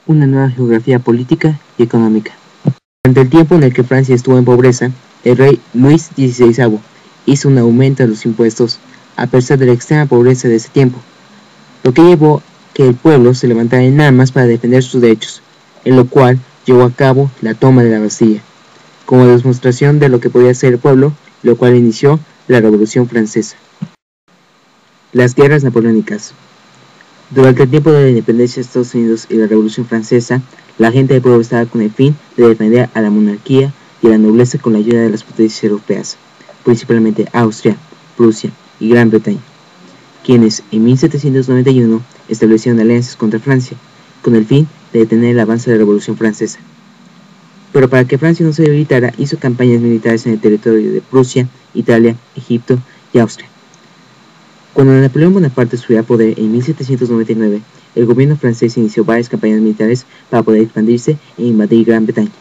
una nueva geografía política y económica. Durante el tiempo en el que Francia estuvo en pobreza, el rey Luis XVI hizo un aumento de los impuestos a pesar de la extrema pobreza de ese tiempo, lo que llevó a que el pueblo se levantara en armas para defender sus derechos, en lo cual llevó a cabo la toma de la Bastilla, como demostración de lo que podía hacer el pueblo, lo cual inició la Revolución Francesa. Las guerras napoleónicas. Durante el tiempo de la independencia de Estados Unidos y la Revolución Francesa, la gente del pueblo estaba con el fin de defender a la monarquía y a la nobleza con la ayuda de las potencias europeas, principalmente Austria, Prusia y Gran Bretaña, quienes en 1791 establecieron alianzas contra Francia, con el fin de detener el avance de la Revolución Francesa. Pero para que Francia no se debilitara, hizo campañas militares en el territorio de Prusia, Italia, Egipto y Austria. Cuando Napoleón Bonaparte subió al poder en 1799, el gobierno francés inició varias campañas militares para poder expandirse e invadir Gran Bretaña,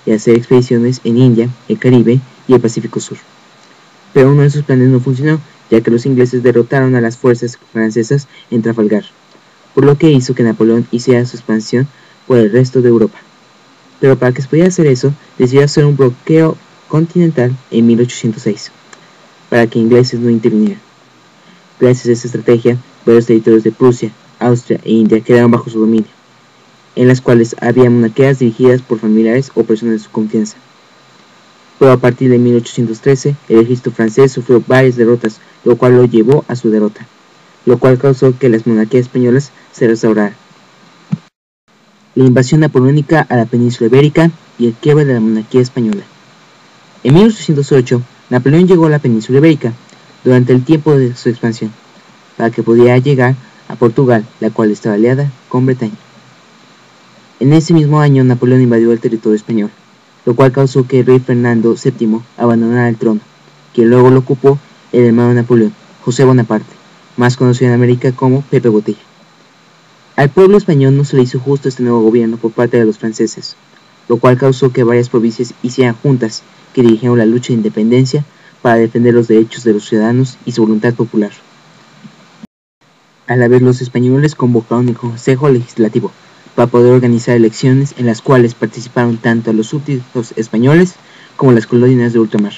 y hacer expediciones en India, el Caribe y el Pacífico Sur. Pero uno de sus planes no funcionó, ya que los ingleses derrotaron a las fuerzas francesas en Trafalgar, por lo que hizo que Napoleón hiciera su expansión por el resto de Europa. Pero para que se pudiera hacer eso, decidió hacer un bloqueo continental en 1806, para que ingleses no intervinieran. Gracias a esta estrategia, varios territorios de Prusia, Austria e India quedaron bajo su dominio, en las cuales había monarquías dirigidas por familiares o personas de su confianza. Pero a partir de 1813, el ejército francés sufrió varias derrotas, lo cual lo llevó a su derrota, lo cual causó que las monarquías españolas se restauraran. La invasión napoleónica a la península ibérica y el quiebre de la monarquía española. En 1808, Napoleón llegó a la península ibérica durante el tiempo de su expansión, para que pudiera llegar a Portugal, la cual estaba aliada con Bretaña. En ese mismo año, Napoleón invadió el territorio español, lo cual causó que el rey Fernando VII abandonara el trono, quien luego lo ocupó el hermano de Napoleón, José Bonaparte, más conocido en América como Pepe Botella. Al pueblo español no se le hizo justo este nuevo gobierno por parte de los franceses, lo cual causó que varias provincias hicieran juntas que dirigieron la lucha de independencia para defender los derechos de los ciudadanos y su voluntad popular. A la vez, los españoles convocaron el Consejo Legislativo para poder organizar elecciones en las cuales participaron tanto los súbditos españoles como las colonias de ultramar.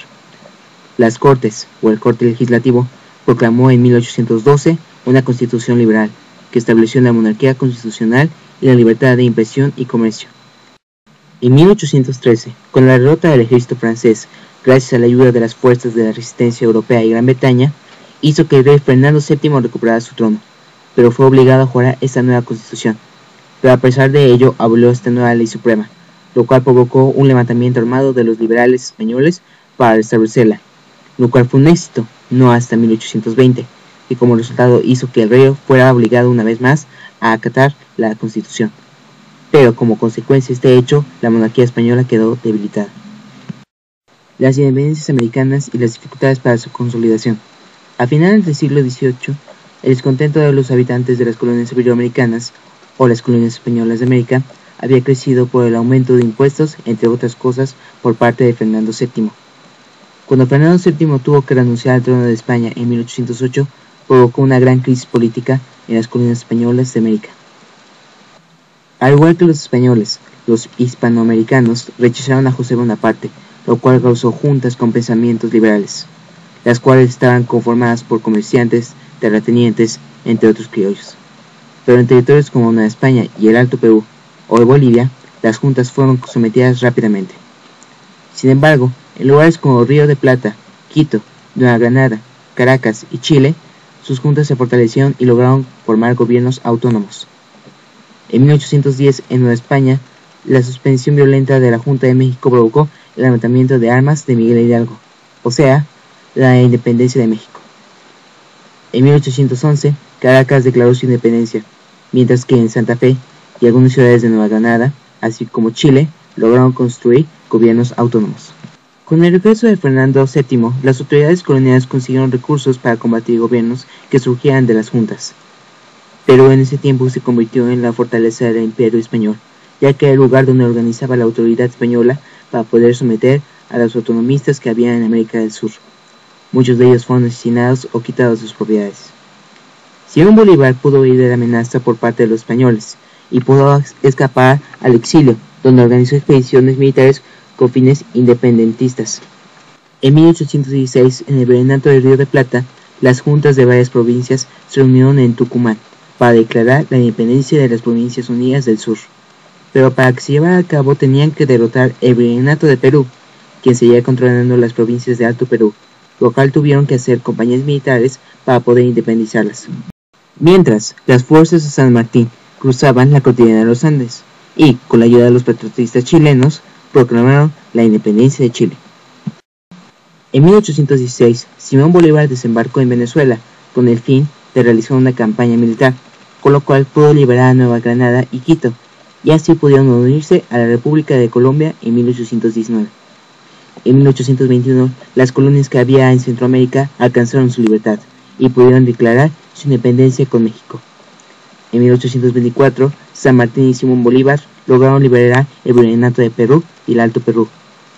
Las Cortes, o el Corte Legislativo, proclamó en 1812 una constitución liberal que estableció la monarquía constitucional y la libertad de impresión y comercio. En 1813, con la derrota del ejército francés, gracias a la ayuda de las fuerzas de la resistencia europea y Gran Bretaña, hizo que el rey Fernando VII recuperara su trono, pero fue obligado a jurar esta nueva constitución. Pero a pesar de ello, abolió esta nueva ley suprema, lo cual provocó un levantamiento armado de los liberales españoles para restablecerla, lo cual fue un éxito, no hasta 1820, y como resultado hizo que el rey fuera obligado una vez más a acatar la constitución. Pero como consecuencia de este hecho, la monarquía española quedó debilitada. Las independencias americanas y las dificultades para su consolidación. A finales del siglo XVIII, el descontento de los habitantes de las colonias iberoamericanas, o las colonias españolas de América, había crecido por el aumento de impuestos, entre otras cosas, por parte de Fernando VII. Cuando Fernando VII tuvo que renunciar al trono de España en 1808, provocó una gran crisis política en las colonias españolas de América. Al igual que los españoles, los hispanoamericanos rechazaron a José Bonaparte, lo cual causó juntas con pensamientos liberales, las cuales estaban conformadas por comerciantes, terratenientes, entre otros criollos. Pero en territorios como Nueva España y el Alto Perú, o Bolivia, las juntas fueron sometidas rápidamente. Sin embargo, en lugares como Río de Plata, Quito, Nueva Granada, Caracas y Chile, sus juntas se fortalecieron y lograron formar gobiernos autónomos. En 1810, en Nueva España, la suspensión violenta de la Junta de México provocó el levantamiento de armas de Miguel Hidalgo, o sea, la independencia de México. En 1811, Caracas declaró su independencia, mientras que en Santa Fe y algunas ciudades de Nueva Granada, así como Chile, lograron construir gobiernos autónomos. Con el regreso de Fernando VII, las autoridades coloniales consiguieron recursos para combatir gobiernos que surgían de las juntas. Perú en ese tiempo se convirtió en la fortaleza del Imperio español, ya que era el lugar donde organizaba la autoridad española para poder someter a los autonomistas que había en América del Sur. Muchos de ellos fueron asesinados o quitados de sus propiedades. Simón Bolívar pudo huir de la amenaza por parte de los españoles y pudo escapar al exilio, donde organizó expediciones militares con fines independentistas. En 1816, en el Virreinato del Río de Plata, las juntas de varias provincias se reunieron en Tucumán para declarar la independencia de las Provincias Unidas del Sur. Pero para que se llevara a cabo tenían que derrotar el Virreinato de Perú, quien seguía controlando las provincias de Alto Perú, lo cual tuvieron que hacer compañías militares para poder independizarlas. Mientras, las fuerzas de San Martín cruzaban la cordillera de los Andes y, con la ayuda de los patriotistas chilenos, proclamaron la independencia de Chile. En 1816, Simón Bolívar desembarcó en Venezuela con el fin de realizar una campaña militar, con lo cual pudo liberar a Nueva Granada y Quito, y así pudieron unirse a la República de Colombia en 1819. En 1821, las colonias que había en Centroamérica alcanzaron su libertad y pudieron declarar su independencia con México. En 1824, San Martín y Simón Bolívar lograron liberar el Virreinato de Perú y el Alto Perú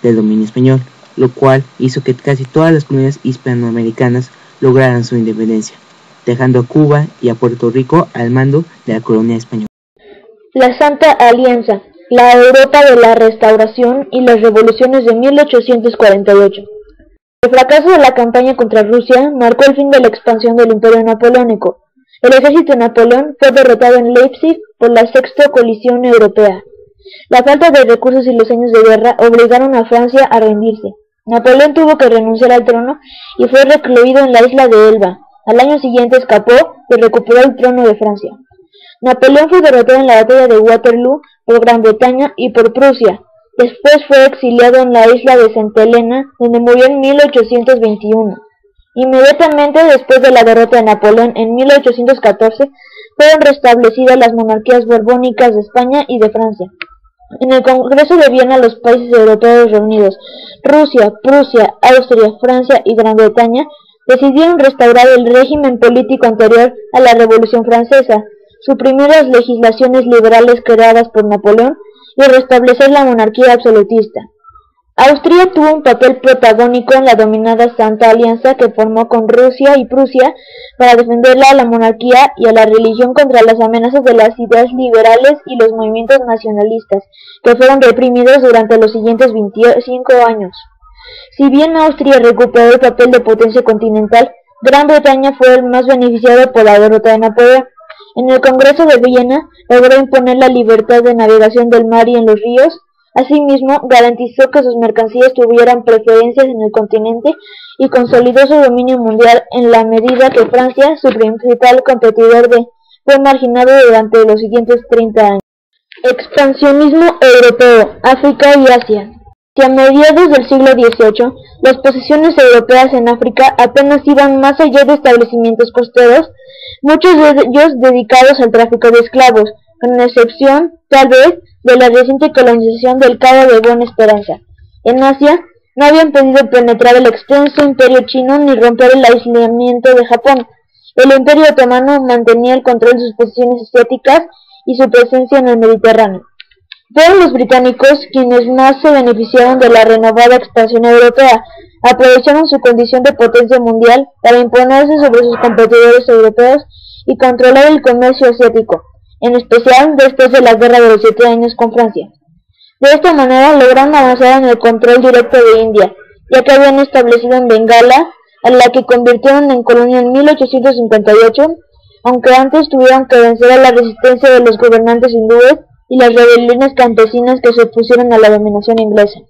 del dominio español, lo cual hizo que casi todas las colonias hispanoamericanas lograran su independencia, dejando a Cuba y a Puerto Rico al mando de la colonia española. La Santa Alianza, la Europa de la Restauración y las revoluciones de 1848. El fracaso de la campaña contra Rusia marcó el fin de la expansión del Imperio Napoleónico. El ejército de Napoleón fue derrotado en Leipzig por la Sexta Coalición Europea. La falta de recursos y los años de guerra obligaron a Francia a rendirse. Napoleón tuvo que renunciar al trono y fue recluido en la isla de Elba. Al año siguiente escapó y recuperó el trono de Francia. Napoleón fue derrotado en la batalla de Waterloo por Gran Bretaña y por Prusia. Después fue exiliado en la isla de Santa Helena, donde murió en 1821. Inmediatamente después de la derrota de Napoleón en 1814, fueron restablecidas las monarquías borbónicas de España y de Francia. En el Congreso de Viena, los países europeos reunidos, Rusia, Prusia, Austria, Francia y Gran Bretaña, decidieron restaurar el régimen político anterior a la Revolución Francesa, suprimir las legislaciones liberales creadas por Napoleón y restablecer la monarquía absolutista. Austria tuvo un papel protagónico en la dominada Santa Alianza que formó con Rusia y Prusia para defenderla a la monarquía y a la religión contra las amenazas de las ideas liberales y los movimientos nacionalistas, que fueron reprimidos durante los siguientes 25 años. Si bien Austria recuperó el papel de potencia continental, Gran Bretaña fue el más beneficiado por la derrota de Napoleón. En el Congreso de Viena logró imponer la libertad de navegación del mar y en los ríos. Asimismo, garantizó que sus mercancías tuvieran preferencias en el continente y consolidó su dominio mundial en la medida que Francia, su principal competidor, fue marginado durante los siguientes 30 años. Expansionismo europeo, África y Asia. Si a mediados del siglo XVIII, las posesiones europeas en África apenas iban más allá de establecimientos costeros, muchos de ellos dedicados al tráfico de esclavos, con excepción, tal vez, de la reciente colonización del Cabo de Buena Esperanza. En Asia, no habían podido penetrar el extenso imperio chino ni romper el aislamiento de Japón. El imperio otomano mantenía el control de sus posesiones asiáticas y su presencia en el Mediterráneo. Fueron los británicos quienes más se beneficiaron de la renovada expansión europea. Aprovecharon su condición de potencia mundial para imponerse sobre sus competidores europeos y controlar el comercio asiático, en especial después de la Guerra de los 7 Años con Francia. De esta manera lograron avanzar en el control directo de India, ya que habían establecido en Bengala, a la que convirtieron en colonia en 1858, aunque antes tuvieron que vencer a la resistencia de los gobernantes hindúes y las rebeliones campesinas que se opusieron a la dominación inglesa.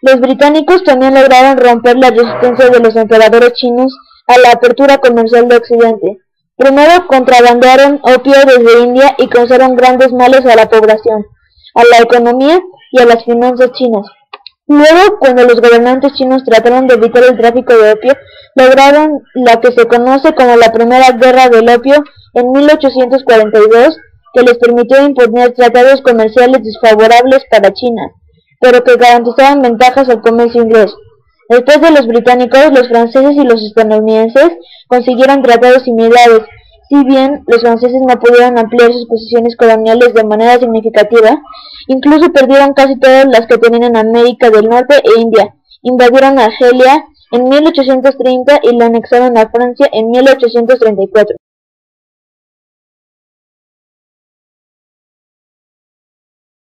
Los británicos también lograron romper la resistencia de los emperadores chinos a la apertura comercial de Occidente. Primero contrabandearon opio desde India y causaron grandes males a la población, a la economía y a las finanzas chinas. Luego, cuando los gobernantes chinos trataron de evitar el tráfico de opio, lograron la que se conoce como la Primera Guerra del Opio en 1842, que les permitió imponer tratados comerciales desfavorables para China, pero que garantizaban ventajas al comercio inglés. Después de los británicos, los franceses y los estadounidenses consiguieron tratados similares. Si bien los franceses no pudieron ampliar sus posiciones coloniales de manera significativa, incluso perdieron casi todas las que tenían en América del Norte e India. Invadieron Argelia en 1830 y la anexaron a Francia en 1834.